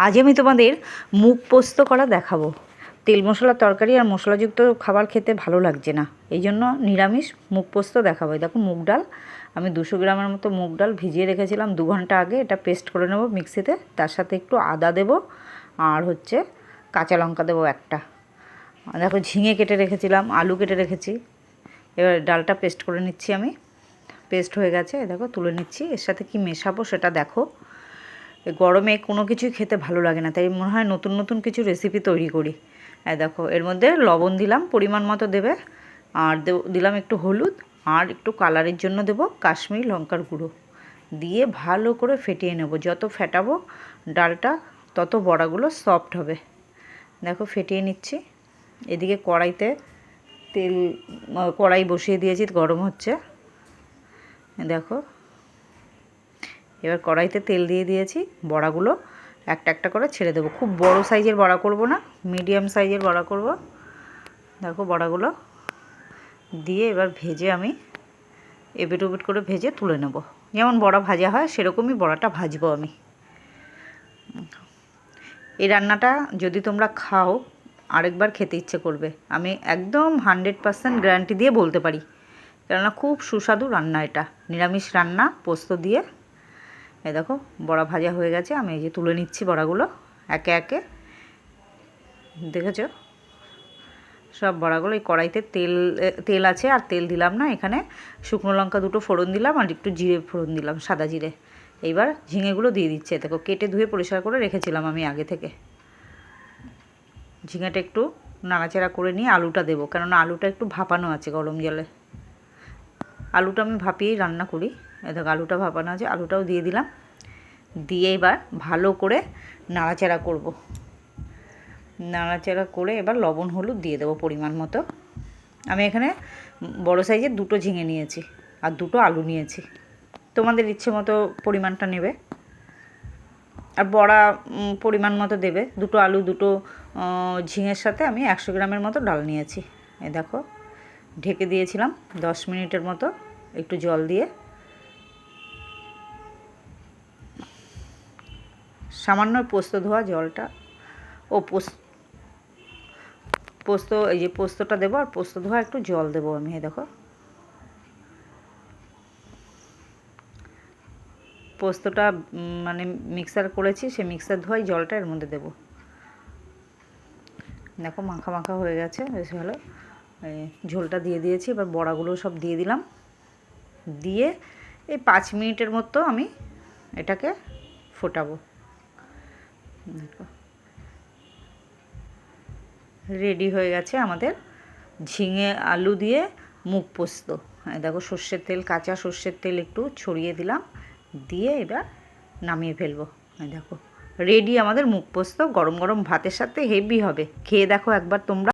আজ আমি তোমাদের মুগ পোস্ত করা দেখাবো। তেল মশলা তরকারি আর মশলাযুক্ত খাবার খেতে ভালো লাগছে না, এই জন্য নিরামিষ মুগ পোস্ত দেখাবো। দেখো মুগ ডাল, আমি 200 গ্রামের মতো মুগ ডাল ভিজিয়ে রেখেছিলাম 2 ঘন্টা আগে। এটা পেস্ট করে নেব মিক্সিতে, তার সাথে একটু আদা দেব আর কাঁচা লঙ্কা দেবো একটা। দেখো ঝিঙে কেটে রেখেছিলাম, আলু কেটে রেখেছি। এবার ডালটা পেস্ট করে নিচ্ছি আমি। পেস্ট হয়ে গেছে, দেখো তুলে নিচ্ছি। এর সাথে কি মেশাবো সেটা দেখো। গরমে কোনো কিছুই খেতে ভালো লাগে না, তাই মনে হয় নতুন নতুন কিছু রেসিপি তৈরি করি। দেখো এর মধ্যে লবণ দিলাম পরিমাণ মতো দেবে, আর দিলাম একটু হলুদ, আর একটু কালারের জন্য দেব কাশ্মীরি লঙ্কার গুঁড়ো। দিয়ে ভালো করে ফেটিয়ে নেব। যত ফেটাবো ডালটা তত বড়াগুলো সফট হবে। দেখো ফেটিয়ে নিচ্ছি। এদিকে কড়াই বসিয়ে দিয়েছি, গরম হচ্ছে। দেখো এবার কড়াইতে তেল দিয়ে দিয়েছি, বড়াগুলো একটা একটা করে ছেড়ে দেবো। খুব বড় সাইজের বড়া করব না, মিডিয়াম সাইজের বড়া করব। দেখো বড়াগুলো দিয়ে এবার ভেজে আমি এবিট ওবিট করে ভেজে তুলে নেব। যেমন বড়া ভাজা হয় সেরকমই বড়াটা ভাজবো আমি। এই রান্নাটা যদি তোমরা খাও আরেকবার খেতে ইচ্ছে করবে, আমি একদম 100% গ্যারান্টি দিয়ে বলতে পারি, কেননা খুব সুস্বাদু রান্না এটা। নিরামিষ রান্না পোস্ত দিয়ে। এই দেখো বড়া ভাজা হয়ে গেছে, আমি এই যে তুলে নিচ্ছি বড়াগুলো একে একে। দেখেছো সব বড়াগুলো এই কড়াইতে তেল আছে, আর তেল দিলাম না এখানে। শুকনো লঙ্কা 2টো ফোড়ন দিলাম, আর একটু জিরে ফোড়ন দিলাম, সাদা জিরে। এইবার ঝিঙেগুলো দিয়ে দিচ্ছে। দেখো কেটে ধুয়ে পরিষ্কার করে রেখেছিলাম আমি আগে থেকে। ঝিঙেটা একটু নাড়াচাড়া করে নিয়ে আলুটা দেবো, কেননা আলুটা একটু ভাপানো আছে গরম জলে। আলুটা আমি ভাপিয়েই রান্না করি। দেখো আলুটা ভাপানো আছে, আলুটাও দিয়ে দিলাম। দিয়ে এবার ভালো করে নাড়াচাড়া করব। নাড়াচাড়া করে এবার লবণ হলুদ দিয়ে দেবো পরিমাণ মতো। আমি এখানে বড় সাইজের 2টো ঝিঙে নিয়েছি আর 2টো আলু নিয়েছি। তোমাদের ইচ্ছে মতো পরিমাণটা নেবে, আর বড়া পরিমাণ মতো দেবে। 2টো আলু 2টো ঝিঙের সাথে আমি 100 গ্রামের মতো ডাল নিয়েছি। এই দেখো ঢেকে দিয়েছিলাম 10 মিনিটের মতো একটু জল দিয়ে। সামান্য পোস্ত ধোয়া জলটা, পোস্ত এই যে পোস্তটা দেবো, আর পোস্ত ধোয়া একটু জল দেবো আমি। দেখো পোস্তটা মানে মিক্সার করেছি, সে মিক্সার ধোয়াই জলটা এর মধ্যে দেবো। দেখো মাখা মাখা হয়ে গেছে বেশ ভালো। ঝোলটা দিয়ে দিয়েছি, এবার বড়াগুলো সব দিয়ে দিলাম। দিয়ে এই 5 মিনিটের মতো আমি এটাকে ফোটাবো। দেখো রেডি হয়ে গেছে আমাদের ঝিঙে আলু দিয়ে মুগ পোস্ত। দেখো সর্ষের তেল, কাঁচা সর্ষের তেল একটু ছড়িয়ে দিলাম, দিয়ে এবার নামিয়ে ফেলবো। দেখো রেডি আমাদের মুগ পোস্ত। গরম গরম ভাতের সাথে হেভি হবে, খেয়ে দেখো একবার তোমরা।